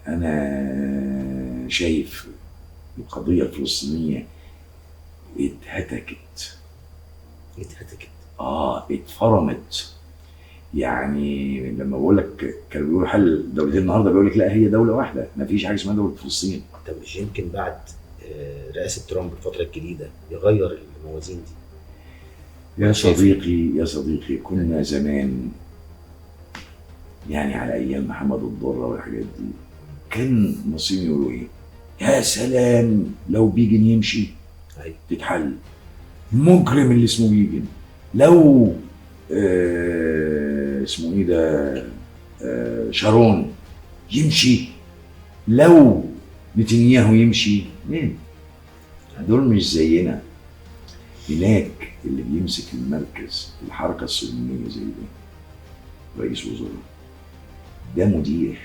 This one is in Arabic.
انا شايف القضيه الفلسطينيه اتهتكت، اتهتكت. اتفرمت. يعني لما بقول لك كانوا بيقولوا حل دولتين، النهارده بيقول لك لا، هي دوله واحده، ما فيش حاجه اسمها دوله فلسطين. طب مش يمكن بعد رئاسه ترامب الفتره الجديده يغير الموازين دي؟ يا شايف إيه؟ صديقي يا صديقي، كنا زمان يعني على ايام محمد الضره والحاجات دي، كان المصريين يقولوا ايه؟ يا سلام لو بيجن يمشي ايوه. تتحل. المجرم اللي اسمه بيجن، لو اسمه ايه ده، شارون يمشي، لو نتنياهو يمشي. مين دول؟ مش زينا. هناك اللي بيمسك المركز الحركه الصهيونيه زي ده رئيس وزراء، ده مدير